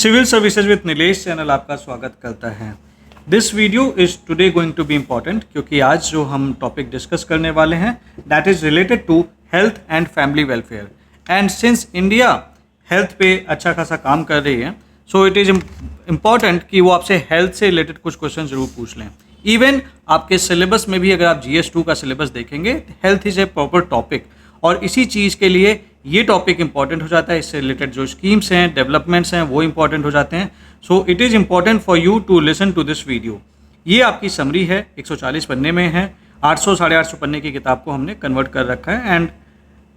Civil services with Nilesh channel आपका स्वागत करता है। This video is today going to be important क्योंकि आज जो हम टॉपिक डिस्कस करने वाले हैं that is related to health and family welfare. And since India health पे अच्छा खासा काम कर रही है, सो इट इज़ इम्पॉर्टेंट कि वो आपसे हेल्थ से रिलेटेड कुछ क्वेश्चन जरूर पूछ लें। इवन आपके सिलेबस में भी अगर आप GS2 का सिलेबस देखेंगे, health is a proper topic और इसी चीज़ के लिए ये टॉपिक इंपॉर्टेंट हो जाता है। इससे रिलेटेड जो स्कीम्स हैं, डेवलपमेंट्स हैं, वो इंपॉर्टेंट हो जाते हैं। So it is important for you to listen to this video. ये आपकी समरी है, 140 पन्ने में है। 800 साढ़े 800 पन्ने की किताब को हमने कन्वर्ट कर रखा है and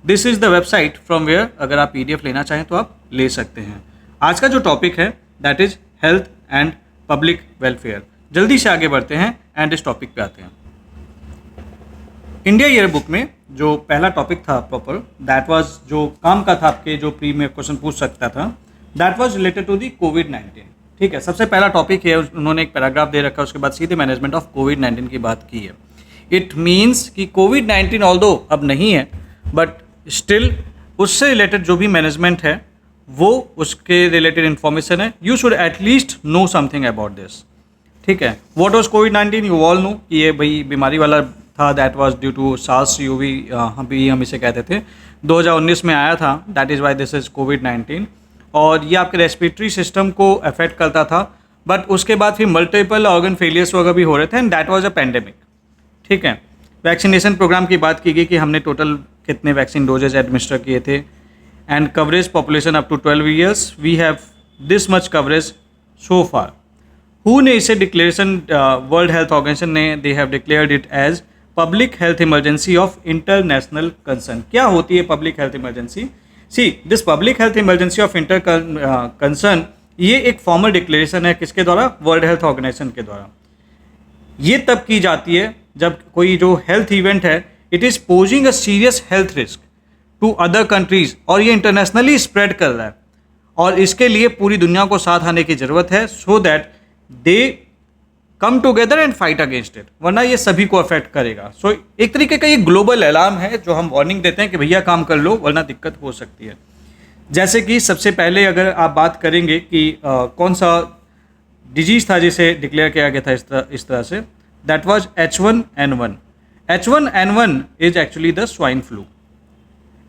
this is the website from where अगर आप PDF लेना चाहें तो आप ले सकते हैं। आज का जो टॉपिक है that is health and public welfare. जल्दी से आगे बढ़ते हैं एंड इस टॉपिक पे आते हैं। इंडिया ईयर बुक में जो पहला टॉपिक था प्रॉपर, दैट वाज जो काम का था, आपके जो प्री में क्वेश्चन पूछ सकता था, that was related to the कोविड-19। ठीक है, सबसे पहला टॉपिक है, उन्होंने एक पैराग्राफ दे रखा है, उसके बाद सीधे मैनेजमेंट ऑफ कोविड-19 की बात की है। इट मीन्स कि कोविड-19 ऑल्दो अब नहीं है, बट स्टिल उससे रिलेटेड जो भी मैनेजमेंट है वो उसके रिलेटेड इन्फॉर्मेशन है। You should at least know something about this. ठीक है, व्हाट वाज कोविड-19, यू ऑल नो कि ये भाई बीमारी वाला था, that was due to SARS CoV, हम इसे कहते थे, 2019 में आया था, that is why this is कोविड-19। और ये आपके रेस्पिरेटरी सिस्टम को अफेक्ट करता था, बट उसके बाद फिर मल्टीपल ऑर्गन फेलियर्स वगैरह भी हो रहे थे and that was a pandemic. ठीक है, वैक्सीनेशन प्रोग्राम की बात की गई कि हमने टोटल कितने वैक्सीन डोजेज एडमिनिस्टर किए थे and coverage population up to 12 years, we have this much coverage so far. हु ने इसे डिक्लेरेशन, वर्ल्ड हेल्थ ऑर्गेनाइजेशन ने, they have declared it as public health emergency of international concern. क्या होती है public health emergency? See, this public health emergency of inter concern, ये एक formal declaration है किसके द्वारा? वर्ल्ड हेल्थ ऑर्गेनाइजेशन के द्वारा। ये तब की जाती है जब कोई जो हेल्थ इवेंट है, it is posing a serious health risk to other countries और ये इंटरनेशनली स्प्रेड कर रहा है और इसके लिए पूरी दुनिया को साथ आने की ज़रूरत है so that they come together and fight against it, वरना ये सभी को अफेक्ट करेगा। सो एक तरीके का ये ग्लोबल अलार्म है जो हम वार्निंग देते हैं कि भैया काम कर लो वरना दिक्कत हो सकती है। जैसे कि सबसे पहले अगर आप बात करेंगे कि कौन सा डिजीज़ था जिसे डिक्लेयर किया गया था इस तरह से, that was H1N1। H1N1 is actually the swine flu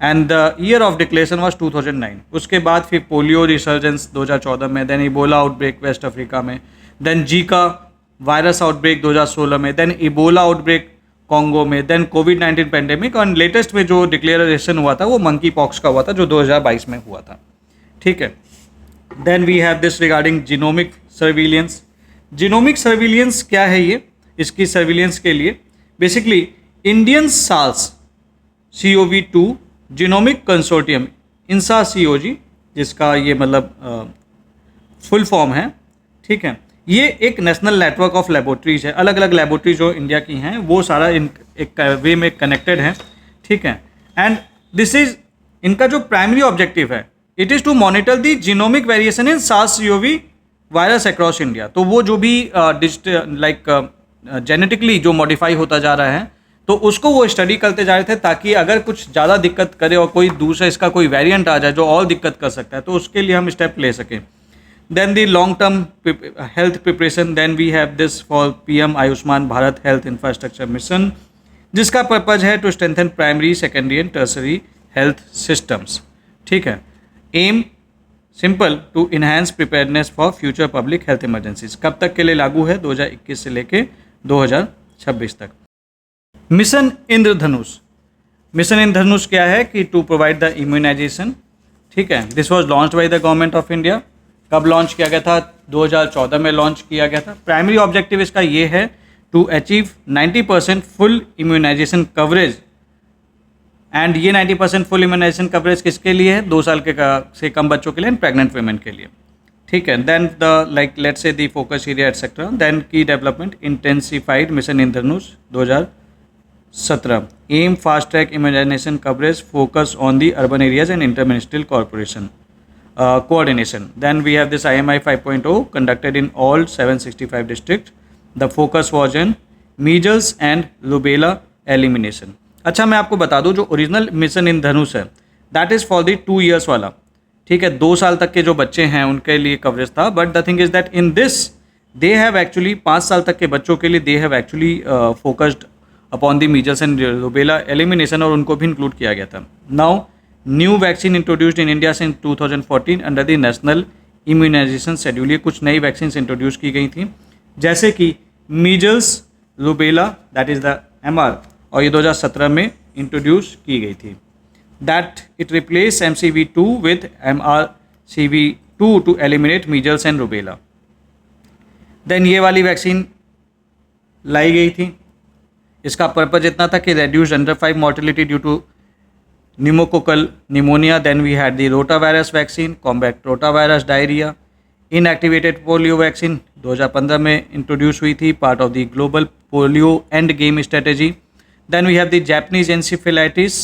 and the year of declaration was 2009। उसके बाद फिर पोलियो रिसर्जेंस 2014 में, then Ebola outbreak west Africa में, देन जीका वायरस आउटब्रेक 2016 में, देन इबोला आउटब्रेक कॉन्गो में, देन कोविड-19 pandemic और latest में जो डिक्लेरेशन हुआ था वो मंकी पॉक्स का हुआ था जो 2022 में हुआ था। ठीक है, then we have this regarding genomic surveillance. Genomic surveillance क्या है ये? इसकी सर्विलियंस के लिए basically Indian SARS CoV-2 genomic consortium, INSA-CoG, जिसका ये मतलब फुल फॉर्म है। ठीक है, ये एक नेशनल नेटवर्क ऑफ लेबोरेटरीज है, अलग अलग लेबोरेटरीज जो इंडिया की हैं वो सारा एक वे में कनेक्टेड है। ठीक है, एंड दिस इज इनका जो प्राइमरी ऑब्जेक्टिव है, it is to monitor the genomic variation in SARS-CoV virus across India. तो वो जो भी जेनेटिकली जो मॉडिफाई होता जा रहा है तो उसको वो स्टडी करते जा रहे थे ताकि अगर कुछ ज़्यादा दिक्कत करे और कोई दूसरा इसका कोई वेरिएंट आ जाए जो और दिक्कत कर सकता है तो उसके लिए हम स्टेप ले सकें। Then the long-term health preparation, then we have this for PM Ayushman Bharat health infrastructure mission, जिसका पर्पज है to strengthen primary, secondary and tertiary health systems. ठीक है, aim simple, to enhance preparedness for future public health emergencies. कब तक के लिए लागू है? 2021 से लेके 2026 तक। मिशन इंद्रधनुष। मिशन इंद्रधनुष क्या है कि टू प्रोवाइड द इम्यूनाइजेशन। ठीक है, this was launch by the government of India. कब लॉन्च किया गया था? 2014 में लॉन्च किया गया था। प्राइमरी ऑब्जेक्टिव इसका ये है to achieve 90% full immunisation coverage and ये 90% फुल इम्यूनाइजेशन कवरेज किसके लिए है? 2 साल के से कम बच्चों के लिए एंड प्रेग्नेंट वुमेन के लिए। ठीक है, then the let's say the focus area etcetera, then key development intensified mission Indradhanush 2017, M fast track immunisation coverage, focus on the urban areas and inter ministerial corporation coordination. Then we have this IMI 5.0 conducted in all 765 districts. The focus was in measles and rubella elimination. अच्छा, मैं आपको बता दूं जो original mission इंद्रधनुष है that is for the 2 years वाला, ठीक है, 2 साल तक के जो बच्चे हैं उनके लिए कवरेज था, but the thing is that in this they have actually 5 साल तक के बच्चों के लिए they have actually focused upon the measles and rubella elimination, और उनको भी इंक्लूड किया गया था. Now new vaccine introduced in India since 2014 under the national immunisation schedule. ये कुछ नई वैक्सीन इंट्रोड्यूस की गई थी, जैसे कि measles rubella that is the MR, और ये 2017 में इंट्रोड्यूस की गई थी. That it replace MCV2 with MRCV2 to eliminate measles and rubella. Then ये वाली वैक्सीन लाई गई थी. इसका पर्पज इतना था कि reduce under 5 mortality due to pneumococcal pneumonia. Then we had the rotavirus vaccine, combat rotavirus diarrhoea. Inactivated polio vaccine 2015 में introduce हुई थी, part of the global polio end game strategy. Then we have the Japanese encephalitis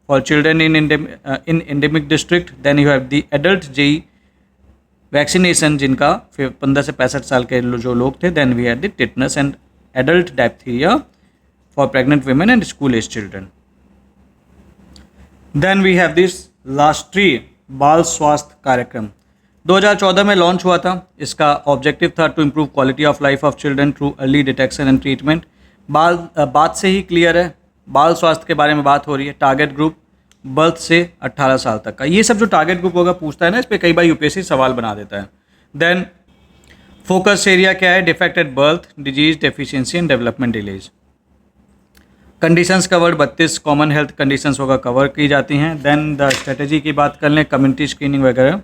for children in endemic district. Then you have the adult JE vaccination जिनका 15 से 65 साल के जो लोग थे. Then we had the tetanus and adult diphtheria for pregnant women and school age children. Then we have this Rashtriya Bal स्वास्थ्य कार्यक्रम 2014 में लॉन्च हुआ था. इसका ऑब्जेक्टिव था to improve quality of life of children through early detection and treatment. बात से ही क्लियर है, बाल स्वास्थ्य के बारे में बात हो रही है. टारगेट ग्रुप बर्थ से 18 साल तक का. ये सब जो टारगेट ग्रुप होगा पूछता है ना, इस पर कई बार यूपीएससी सवाल बना देता है. देन फोकस एरिया क्या है? Defect at birth, disease, deficiency and development delays. Conditions covered 32 common health conditions होगा कवर की जाती हैं. देन द स्ट्रेटजी की बात कर लें, कम्युनिटी स्क्रीनिंग वगैरह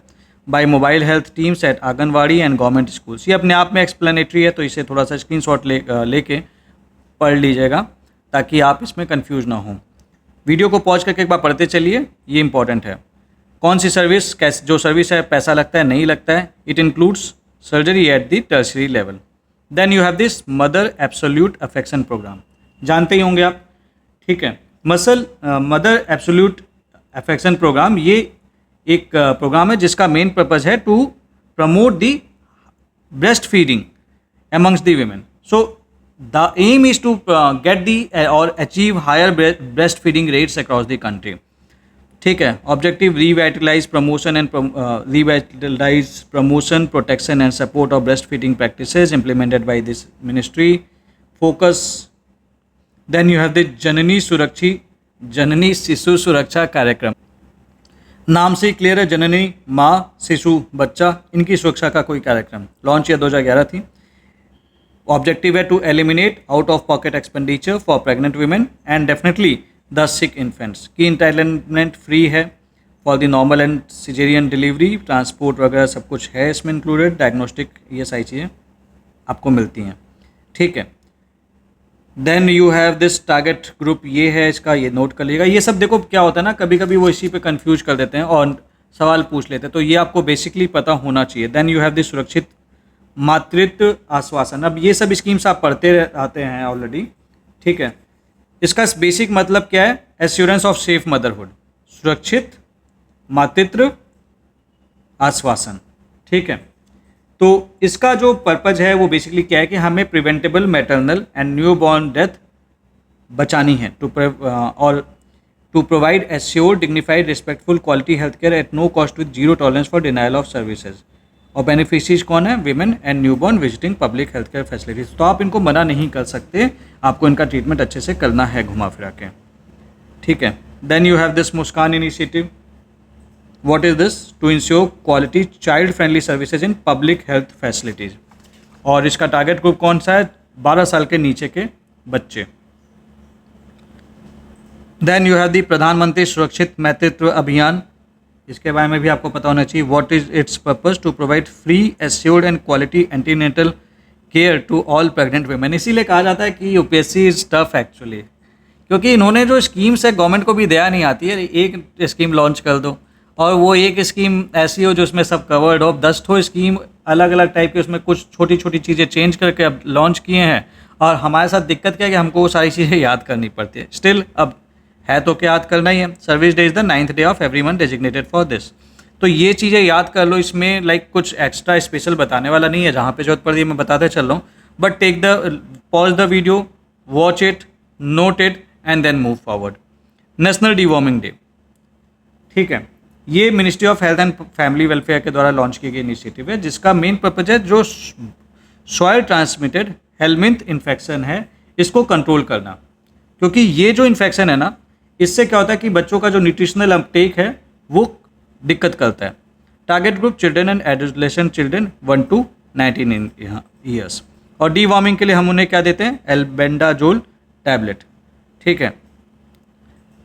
by mobile health teams at anganwadi and government schools. ये अपने आप में एक्सप्लेनेटरी है, तो इसे थोड़ा सा स्क्रीनशॉट लेके पढ़ लीजिएगा ताकि आप इसमें कंफ्यूज ना हो. वीडियो को पॉज करके एक बार पढ़ते चलिए, ये इंपॉर्टेंट है. कौन सी सर्विस, कैसे जो सर्विस है, पैसा लगता है नहीं लगता है. It includes surgery at the tertiary level. Then you have this mother absolute affection programme, जानते ही होंगे आप, ठीक है. मदर एब्सोल्यूट अफेक्शन प्रोग्राम ये एक प्रोग्राम है जिसका मेन पर्पज़ है to promote the breast feeding amongst the women. So the aim is to get the or achieve higher breastfeeding rates across the country. ठीक है. Objective revitalize promotion and revitalize promotion, protection and support of breastfeeding practices implemented by this ministry. Focus. Then you have the जननी शिशु सुरक्षा कार्यक्रम. नाम से ही clear है, जननी माँ, शिशु बच्चा, इनकी सुरक्षा का कोई कार्यक्रम. लॉन्च या 2011 थी. ऑब्जेक्टिव है to eliminate out of pocket expenditure for pregnant women and definitely the sick infants. की इंटाइटलमेंट फ्री है for the normal and caesarean delivery, transport वगैरह सब कुछ है इसमें इंक्लूडेड. डायग्नोस्टिक ये सारी चीज़ें आपको मिलती हैं, ठीक है. Then you have this target group, ये है इसका, ये नोट कर लीजिएगा. ये सब देखो क्या होता है ना, कभी कभी वो इसी पे कंफ्यूज कर देते हैं और सवाल पूछ लेते हैं, तो ये आपको बेसिकली पता होना चाहिए. देन यू हैव दिस सुरक्षित मातृत्व आश्वासन. अब ये सब स्कीम्स आप पढ़ते आते हैं ऑलरेडी, ठीक है. इसका बेसिक मतलब क्या है? एश्योरेंस ऑफ सेफ मदरहुड, सुरक्षित मातृत्व आश्वासन, ठीक है. तो इसका जो पर्पज है वो बेसिकली क्या है कि हमें preventable maternal and newborn death बचानी है और to provide assured dignified respectful quality health care at no cost with zero tolerance for denial of services. और बेनिफिशियरीज कौन है? Women and newborn visiting public health care facilities. तो आप इनको मना नहीं कर सकते, आपको इनका ट्रीटमेंट अच्छे से करना है घुमा फिरा के, ठीक है. Then you have this Muskaan initiative. What is this? To ensure quality child friendly services in public health facilities. और इसका टारगेट ग्रुप कौन सा है? 12 साल के नीचे के बच्चे. देन यू हैव दी प्रधानमंत्री सुरक्षित मातृत्व अभियान. इसके बारे में भी आपको पता होना चाहिए. What is its purpose? To provide free assured and quality antenatal care to all pregnant women. इसीलिए कहा जाता है कि यूपीएससी इज टफ एक्चुअली, क्योंकि इन्होंने जो स्कीम्स है गवर्नमेंट को भी दया नहीं आती है. एक स्कीम लॉन्च कर दो और वो एक स्कीम ऐसी हो जो उसमें सब कवर्ड हो. 10 ठो स्कीम अलग अलग टाइप के, उसमें कुछ छोटी छोटी चीज़ें चेंज करके अब लॉन्च किए हैं. और हमारे साथ दिक्कत क्या है कि हमको वो सारी चीज़ें याद करनी पड़ती है. स्टिल अब है तो क्या याद करना ही है. Service day is the 9th day of every month designated for this. तो ये चीज़ें याद कर लो. इसमें लाइक कुछ एक्स्ट्रा स्पेशल बताने वाला नहीं है, जहाँ पे जरूरत पड़ती है मैं बताते चल रहा हूँ. But take the pause the video, watch it, note it and then move forward. National deworming day, ठीक है. ये ministry of health and family welfare के द्वारा लॉन्च की गई इनिशिएटिव है, जिसका मेन पर्पज है जो सॉयल ट्रांसमिटेड हेलमिंथ इन्फेक्शन है इसको कंट्रोल करना। क्योंकि ये जो इन्फेक्शन है ना, इससे क्या होता है कि बच्चों का जो न्यूट्रिशनल अपटेक है वो दिक्कत करता है। Target group children and adolescent children 1 to 19 years. और डी वार्मिंग के लिए हम उन्हें क्या देते हैं, एल्बेंडाजोल टैबलेट। ठीक है,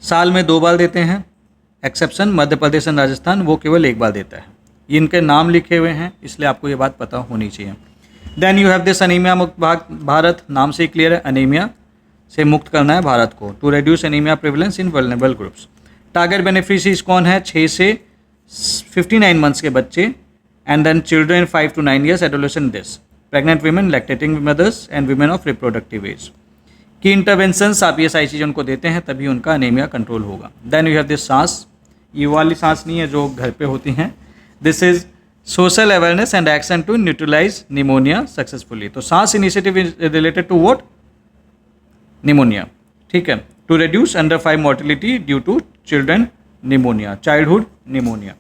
साल में 2 बार देते हैं। एक्सेप्शन मध्य प्रदेश एंड राजस्थान, वो केवल 1 बार देता है। ये इनके नाम लिखे हुए हैं, इसलिए आपको ये बात पता होनी चाहिए। Then you have this anaemia Mukt Bharat, नाम से ही क्लियर है, अनीमिया से मुक्त करना है भारत को, to reduce anaemia prevalence in vulnerable groups. Target beneficiaries कौन है, 6 से 59 मंथ्स के बच्चे, and then children 5 to 9 years, adolescent this, pregnant women, lactating mothers and women of reproductive age. की इंटरवेंशंस आप ये सारी चीज़ें उनको देते हैं, तभी उनका अनीमिया कंट्रोल होगा। Then you have this Saans, ये वाली सांस नहीं है जो घर पे होती हैं। This is social awareness and action to neutralise pneumonia successfully. तो Saans initiative is related to what, pneumonia. ठीक है, to reduce under 5 mortality due to children pneumonia, childhood pneumonia.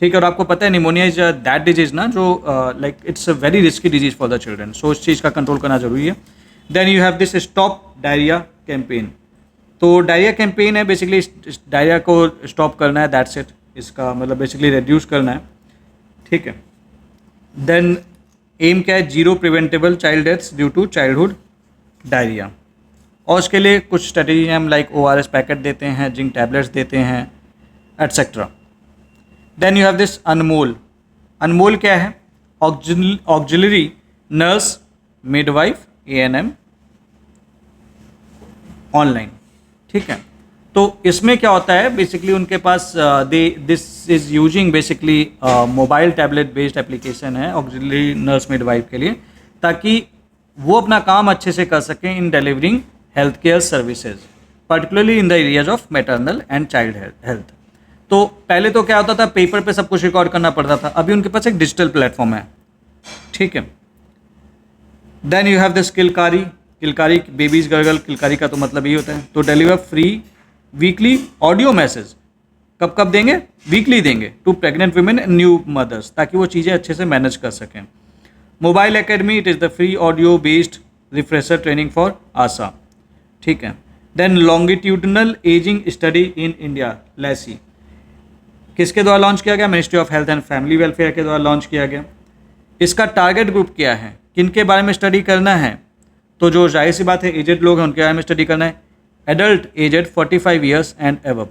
ठीक है, और आपको पता है निमोनिया इज दैट डिजीज ना जो like it's a very risky disease for the children, so इस चीज़ का कंट्रोल करना जरूरी है। Then you have this stop diarrhoea campaign. तो डायरिया कैंपेन है बेसिकली डायरिया को स्टॉप करना है, दैट्स इट, इसका मतलब बेसिकली रिड्यूस करना है। ठीक है, देन एम क्या है, 0 preventable child deaths due to childhood diarrhoea. और उसके लिए कुछ स्ट्रेटेजी हम लाइक ORS पैकेट देते हैं, जिंक टैबलेट्स देते हैं, etcetera. Then you have this Anmol. Anmol क्या है, auxiliary nurse midwife ANM online. ठीक है, तो इसमें क्या होता है बेसिकली उनके पास this is using basically mobile tablet based application है ऑक्सिलरी नर्स मिडवाइफ के लिए, ताकि वो अपना काम अच्छे से कर सकें इन delivering health care services, particularly in the areas of maternal and child health. तो पहले तो क्या होता था, पेपर पे सब कुछ रिकॉर्ड करना पड़ता था, अभी उनके पास एक डिजिटल प्लेटफॉर्म है। ठीक है, then you have this Kilkari. Kilkari babies gurgle, Kilkari का तो मतलब ये होता है, तो deliver free weekly audio message. कब कब देंगे, वीकली देंगे, to pregnant women and new mothers, ताकि वो चीज़ें अच्छे से मैनेज कर सकें। Mobile academy, it is the free audio based refresher training for ASHA. ठीक है, then longitudinal ageing study in India, LASI, किसके द्वारा लॉन्च किया गया, ministry of health and family welfare के द्वारा लॉन्च किया गया। इसका टारगेट ग्रुप क्या है, किनके बारे में स्टडी करना है, तो जो जाहिर सी बात है एजेड लोग हैं उनके बारे में स्टडी करना है, adult aged 45 years and above.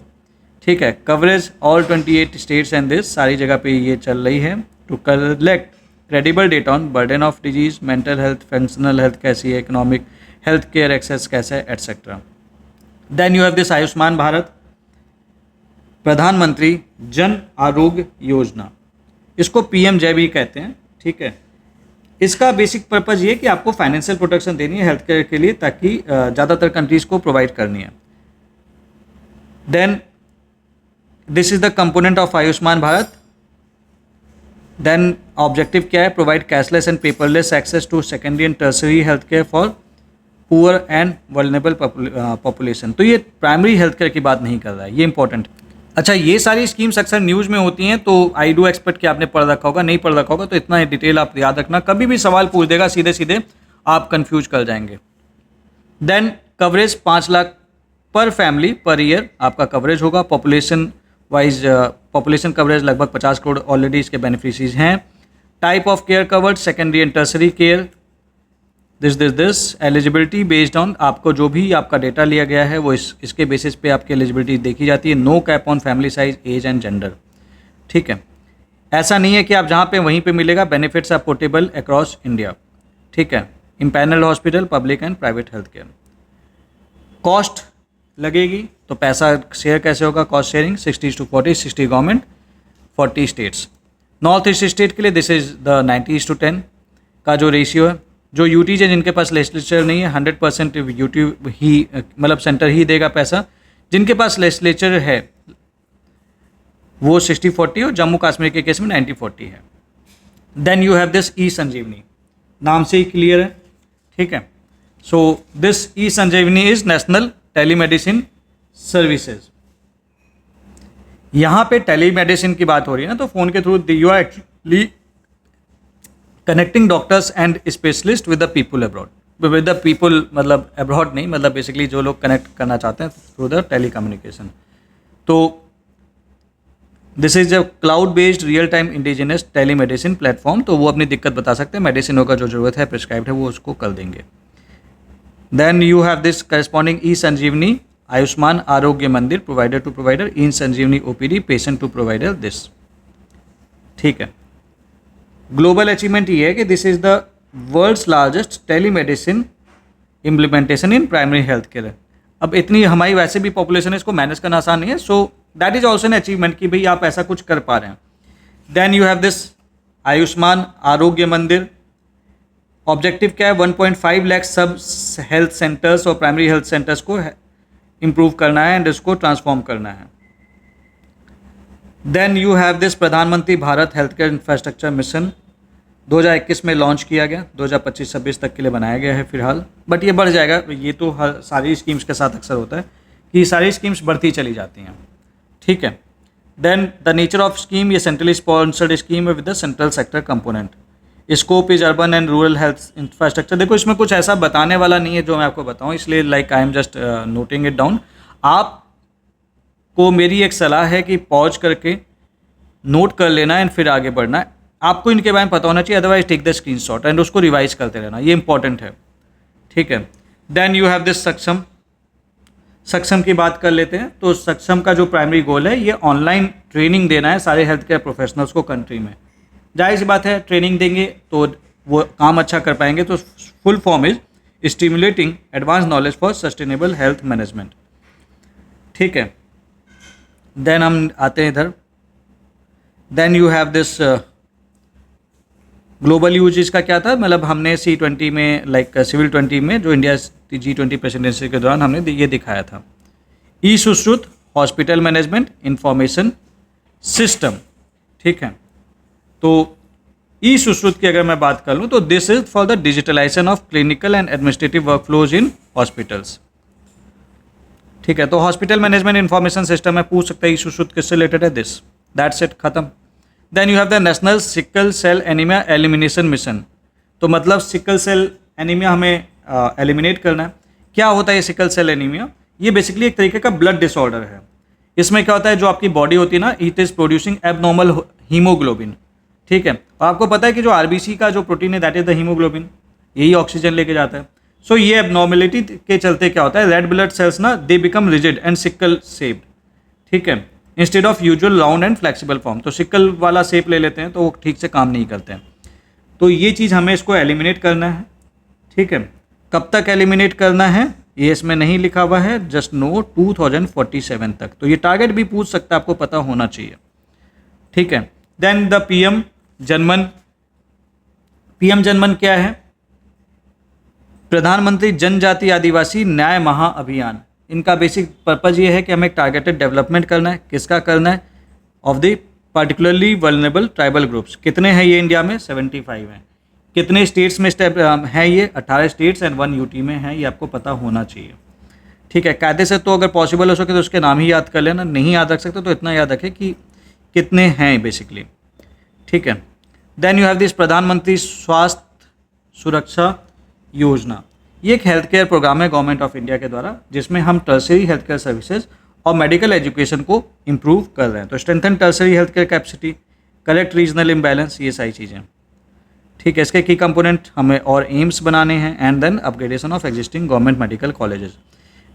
ठीक है, coverage all 28 states and this, सारी जगह पे ये चल रही है। To collect credible data on burden of disease, mental health, functional health कैसी है, इकोनॉमिक हेल्थ केयर एक्सेस कैसा है, etcetera. Then you have this Ayushman Bharat, Pradhan Mantri Jan Arogya Yojana, इसको PM जय भी कहते हैं। ठीक है, इसका बेसिक पर्पज़ ये कि आपको फाइनेंशियल प्रोटेक्शन देनी है हेल्थ केयर के लिए, ताकि ज़्यादातर कंट्रीज को प्रोवाइड करनी है। Then this is the component of Ayushman Bharat. Then objective क्या है, provide cashless and paperless access to secondary and tertiary health care for poor and vulnerable population. तो ये प्राइमरी हेल्थ केयर की बात नहीं कर रहा है, ये इंपॉर्टेंट। अच्छा, ये सारी स्कीम्स अक्सर न्यूज़ में होती हैं, तो आई डू एक्सपेक्ट कि आपने पढ़ रखा होगा, नहीं पढ़ रखा होगा तो इतना डिटेल आप याद रखना, कभी भी सवाल पूछ देगा सीधे सीधे आप कंफ्यूज कर जाएंगे। देन कवरेज 5 लाख पर फैमिली पर ईयर आपका कवरेज होगा। पॉपुलेशन वाइज पॉपुलेशन कवरेज लगभग 50 करोड़ ऑलरेडी इसके बेनिफिशरीज हैं। Type of care covered, secondary and tertiary care, this eligibility based on, आपको जो भी आपका डेटा लिया गया है वो इसके बेसिस पे आपकी एलिजिबिलिटी देखी जाती है। No cap on family size, age and gender. ठीक है, ऐसा नहीं है कि आप जहाँ पे वहीं पे मिलेगा, benefits are portable across India. ठीक है, empanelled hospital, public and private health care. Cost लगेगी तो पैसा शेयर कैसे होगा, cost sharing 60:40, 60 government 40 states. North east state के लिए दिस इज द 90:10 का जो रेशियो है। जो यूटीज है जिनके पास लेजिस्लेचर नहीं है 100% यूटी ही मतलब सेंटर ही देगा पैसा। जिनके पास लेजिस्लेचर है वो 60:40 और जम्मू कश्मीर के केस में 90:40 है। Then you have this E Sanjeevani, नाम से ही क्लियर है। ठीक है, so this E Sanjeevani is national telemedicine services. यहाँ पे टेलीमेडिसिन की बात हो रही है ना, तो फ़ोन के through you are actually connecting doctors and specialist with the people abroad, with the people मतलब अब्रॉड नहीं, मतलब बेसिकली जो लोग कनेक्ट करना चाहते हैं थ्रू द टेली कम्युनिकेशन। तो this is a cloud based real time indigenous telemedicine platform. तो वो अपनी दिक्कत बता सकते हैं, मेडिसिनों का जो जरूरत है प्रिस्क्राइब्ड है वो उसको कर देंगे। Then you have this corresponding e Sanjeevani Ayushman Arogya Mandir provider to provider, e Sanjeevani OPD patient to provider this. ठीक है, ग्लोबल अचीवमेंट ये है कि this is the world's largest telemedicine implementation in primary health care. अब इतनी हमारी वैसे भी पॉपुलेशन है, इसको मैनेज करना आसान नहीं है, so that is also an achievement कि भाई आप ऐसा कुछ कर पा रहे हैं। Then you have this Ayushman Arogya Mandir. Objective क्या है, 1.5 लाख सब हेल्थ सेंटर्स और प्राइमरी हेल्थ सेंटर्स को इम्प्रूव करना है एंड इसको ट्रांसफॉर्म करना है। देन यू हैव दिस प्रधानमंत्री Bharat health care infrastructure mission 2021 में लॉन्च किया गया, 2025-26 तक के लिए बनाया गया है फिलहाल, बट ये बढ़ जाएगा। ये तो हर सारी स्कीम्स के साथ अक्सर होता है कि सारी स्कीम्स बढ़ती चली जाती हैं। ठीक है, then the nature of scheme, ये सेंट्रली स्पॉन्सर्ड स्कीम है with the central sector component. Scope is urban and rural health infrastructure. देखो इसमें कुछ ऐसा बताने वाला नहीं है जो मैं आपको बताऊं, इसलिए like I am just noting it down. आपको मेरी एक सलाह है कि पॉज करके नोट कर लेना एंड फिर आगे बढ़ना है। आपको इनके बारे में पता होना चाहिए, otherwise take the screenshot and उसको रिवाइज करते रहना, ये इंपॉर्टेंट है। ठीक है, देन यू हैव दिस सक्षम। सक्षम की बात कर लेते हैं। तो सक्षम का जो प्राइमरी गोल है ये ऑनलाइन ट्रेनिंग देना है सारे हेल्थ केयर प्रोफेशनल्स को कंट्री में। जाहिर सी बात है, ट्रेनिंग देंगे तो वो काम अच्छा कर पाएंगे। तो full form is stimulating advance knowledge for sustainable health management. ठीक है, देन हम आते हैं इधर। Then you have this global uses का क्या था, मतलब हमने C20 में लाइक सिविल 20 में जो इंडिया G20 प्रेसिडेंसी के दौरान हमने ये दिखाया था। E Sushrut hospital management information system. ठीक है, तो ई सुश्रुत की अगर मैं बात कर लूँ तो this is for the digitalisation of clinical and administrative workflows in hospitals. ठीक है, तो हॉस्पिटल मैनेजमेंट इंफॉर्मेशन सिस्टम में पूछ सकते हैं ई सुश्रुत किससे रिलेटेड है, दिस दैट्स इट, खत्म। Then you have the national sickle cell anaemia elimination mission. तो मतलब सिकल सेल एनीमिया हमें एलिमिनेट करना है। क्या होता है ये सिकल सेल एनीमिया? ये बेसिकली एक तरीके का ब्लड डिसऑर्डर है। इसमें क्या होता है, जो आपकी बॉडी होती है ना, it is producing abnormal haemoglobin. ठीक है, और आपको पता है कि जो आरबीसी का जो प्रोटीन है दैट इज द हीमोग्लोबिन, यही ऑक्सीजन लेके जाता है। सो ये एबनॉर्मेलिटी के चलते क्या होता है, रेड ब्लड सेल्स ना they become rigid and sickle shaped. ठीक है, instead of usual round and flexible form. तो सिकल वाला शेप ले लेते हैं तो वो ठीक से काम नहीं करते हैं। तो ये चीज़ हमें इसको एलिमिनेट करना है। ठीक है, कब तक एलिमिनेट करना है ये इसमें नहीं लिखा हुआ है, जस्ट नो 2047 तक। तो ये टारगेट भी पूछ सकता है, आपको पता होना चाहिए। ठीक है, then the PM Janman. PM जनमन क्या है? प्रधानमंत्री जनजाति आदिवासी न्याय महाअभियान। इनका बेसिक पर्पज़ ये है कि हमें एक टारगेटेड डेवलपमेंट करना है। किसका करना है? Of the particularly vulnerable tribal groups. कितने हैं ये इंडिया में? 75 हैं। कितने स्टेट्स में हैं ये? 18 स्टेट्स एंड 1 यूटी में है, ये आपको पता होना चाहिए। ठीक है, कायदे से तो अगर पॉसिबल हो सके तो उसके नाम ही याद कर लेना, नहीं याद रख सकते तो इतना याद रखें कि कितने हैं बेसिकली। ठीक है, देन यू हैव दिस प्रधानमंत्री स्वास्थ्य सुरक्षा योजना। ये एक हेल्थ केयर प्रोग्राम है गवर्नमेंट ऑफ इंडिया के द्वारा, जिसमें हम टर्सरी हेल्थ केयर सर्विसेज और मेडिकल एजुकेशन को इम्प्रूव कर रहे हैं। तो strengthen tertiary health care capacity, correct regional imbalance, ये सारी चीज़ें। ठीक है, इसके की कंपोनेंट हमें और एम्स बनाने हैं and then upgradation of existing government medical colleges.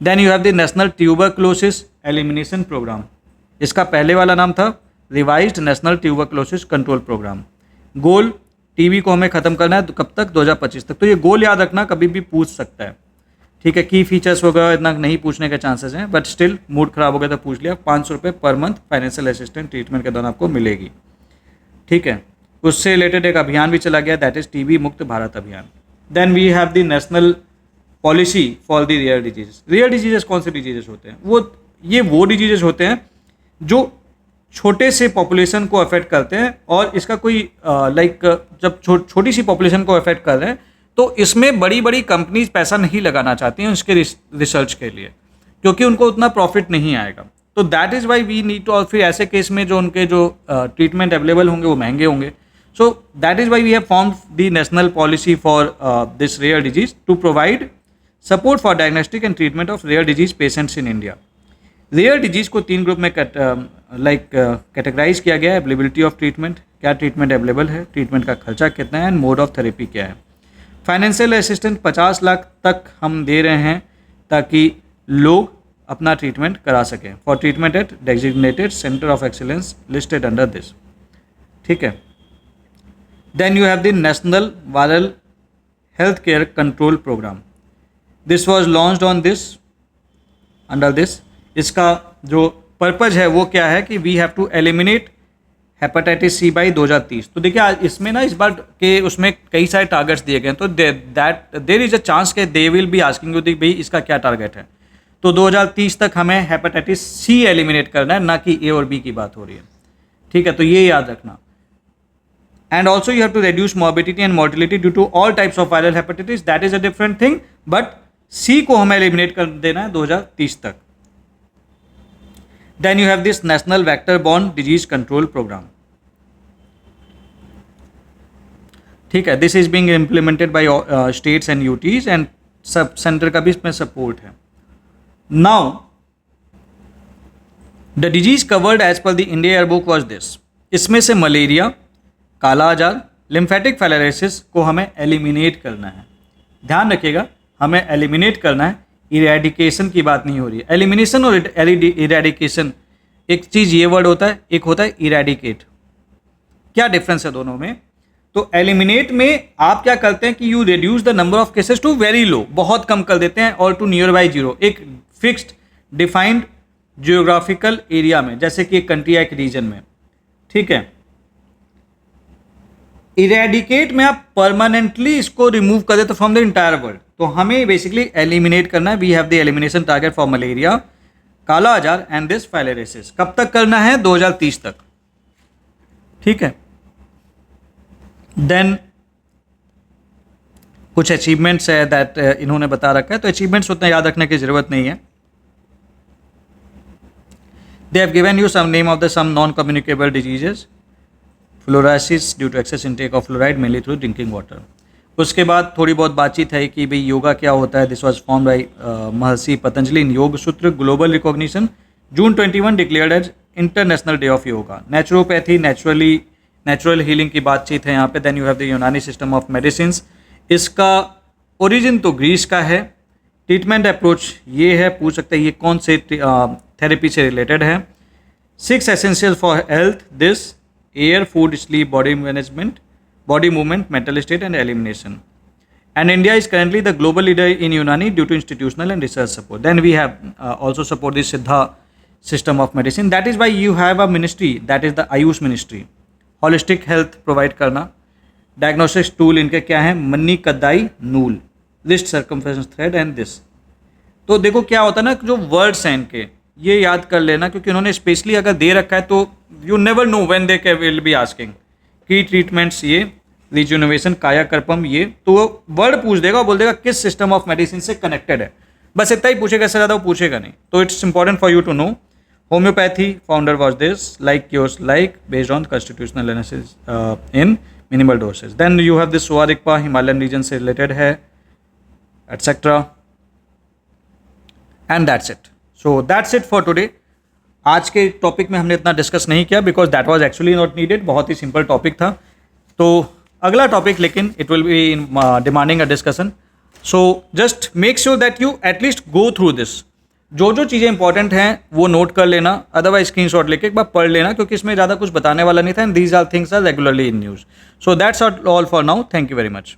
Then you have the national tuberculosis elimination programme. इसका पहले वाला नाम था revised national tuberculosis control programme. Goal TB को हमें ख़त्म करना है, तो कब तक? 2025 तक। तो ये गोल याद रखना, कभी भी पूछ सकता है। ठीक है, की फीचर्स वगैरह इतना नहीं पूछने के चांसेस हैं, बट स्टिल मूड खराब हो गया तो पूछ लिया। 500 रुपये per month financial assistant treatment के दौरान आपको मिलेगी। ठीक है, उससे रिलेटेड एक अभियान भी चला गया, that is TB Mukt Bharat Abhiyan. Then we have the national policy for the rare diseases. Rare diseases कौन से डिजीजेस होते हैं? वो डिजीजेस होते हैं जो छोटे से पॉपुलेशन को अफेक्ट करते हैं, और इसका कोई जब छोटी सी पॉपुलेशन को अफेक्ट कर रहे हैं तो इसमें बड़ी बड़ी कंपनीज पैसा नहीं लगाना चाहती हैं इसके रिसर्च के लिए, क्योंकि उनको उतना प्रॉफिट नहीं आएगा। तो that is why we need to, और फिर ऐसे केस में जो उनके जो ट्रीटमेंट अवेलेबल होंगे वो महंगे होंगे. So that is why we have form the national policy for this rare disease to provide support for diagnostic and treatment of rare disease patients in India. Rare disease को 3 group में categorise किया गया है. Availability of treatment, क्या treatment available है, treatment का खर्चा कितना है, एंड मोड ऑफ थेरेपी क्या है. फाइनेंशियल असिस्टेंस 50 लाख तक हम दे रहे हैं ताकि लोग अपना ट्रीटमेंट करा सकें. For treatment at designated centre of excellence listed under this. ठीक है. Then you have the national viral health care control programme. This was launched on this under this. इसका जो पर्पज है वो क्या है कि we have to eliminate hepatitis C by 2030. तो देखिए आज इसमें ना इस बार के उसमें कई सारे टारगेट्स दिए गए हैं. तो that there is a chance के they will be asking you भाई इसका क्या टारगेट है. तो 2030 तक हमें हेपेटाइटिस सी एलिमिनेट करना है, ना कि ए और बी की बात हो रही है. ठीक है, तो ये याद रखना. And also you have to reduce morbidity and mortality due to all types of viral hepatitis. That is a different thing, but C को हमें एलिमिनेट कर देना है 2030 तक. Then you have this National Vector-Borne Disease Control Program. ठीक है, this is being implemented by states and UTs and sub centre का भी इसमें सपोर्ट है. Now, the disease covered as per the India Yearbook was this. इसमें से malaria, kala आजार, lymphatic filariasis को हमें एलिमिनेट करना है. ध्यान रखिएगा, हमें एलिमिनेट करना है, इरेडिकेशन की बात नहीं हो रही है. एलिमिनेशन और इरेडिकेशन एक चीज़ ये वर्ड होता है, एक होता है इरेडिकेट. क्या डिफरेंस है दोनों में? तो एलिमिनेट में आप क्या करते हैं कि you reduce the number of cases to very low, बहुत कम कर देते हैं, और टू नियर बाई जीरो, एक फिक्स्ड डिफाइंड जियोग्राफिकल एरिया में, जैसे कि एक कंट्री या एक रीजन में. ठीक है. इरेडिकेट में आप परमानेंटली इसको रिमूव कर देते फ्रॉम द इंटायर वर्ल्ड. तो हमें बेसिकली एलिमिनेट करना है. We have the elimination target for malaria, kala azar and this filariasis. कब तक करना है? 2030 तक. ठीक है. देन कुछ अचीवमेंट्स है दैट इन्होंने बता रखा है, तो अचीवमेंट्स उतना याद रखने की जरूरत नहीं है. They have given you some name of the some non communicable diseases. Fluorosis due to excess intake of fluoride mainly through drinking water. उसके बाद थोड़ी बहुत बातचीत है कि भाई योगा क्या होता है. This was form by Maharshi Patanjali in Yog Sutra. Global recognition June 21 declared as international day of yoga. Naturopathy, natural healing की बातचीत है यहाँ पे. Then you have the Unani system of medicine. इसका ओरिजिन तो ग्रीस का है. ट्रीटमेंट अप्रोच ये है, पूछ सकते हैं ये कौन से थेरेपी से रिलेटेड है. 6 essential for health, this air, food, sleep, body management, body movement, mental state and elimination. And India is currently the global leader in Unani due to institutional and research support. Then we have also support the Siddha system of medicine. That is why you have a ministry, that is the Ayush ministry. Holistic health provide करना. Diagnostics tool इनके क्या है? मन्नी, कद्दाई, नूल, wrist circumference thread and this. तो देखो क्या होता है ना, जो वर्ड्स हैं इनके ये याद कर लेना, क्योंकि उन्होंने स्पेशली अगर दे रखा है तो you never know when they will be asking. की ट्रीटमेंट्स ये, रिजुनोवेशन, कायाकल्पम ये, तो वो वर्ड पूछ देगा, बोल देगा किस सिस्टम ऑफ मेडिसिन से कनेक्टेड है. बस इतना ही पूछेगा, इससे ज़्यादा वो पूछेगा नहीं. तो it's important for you to know. Homeopathy founder was this, like cures like, based on constitutional analysis in minimal dosage. Then you have this Sowa Rigpa, Himalayan region से रिलेटेड है, etcetera. And that's it. So that's it for today. आज के topic में हमने इतना discuss नहीं किया because that was actually not needed. बहुत ही सिंपल टॉपिक था. तो अगला टॉपिक लेकिन it will B demanding a discussion. So just make sure that you at least go through this. जो जो चीज़ें इंपॉर्टेंट हैं वो नोट कर लेना, अदरवाइज स्क्रीनशॉट लेके एक बार पढ़ लेना, क्योंकि इसमें ज़्यादा कुछ बताने वाला नहीं था. And these are things are regularly in news. So that's all for now. Thank you very much.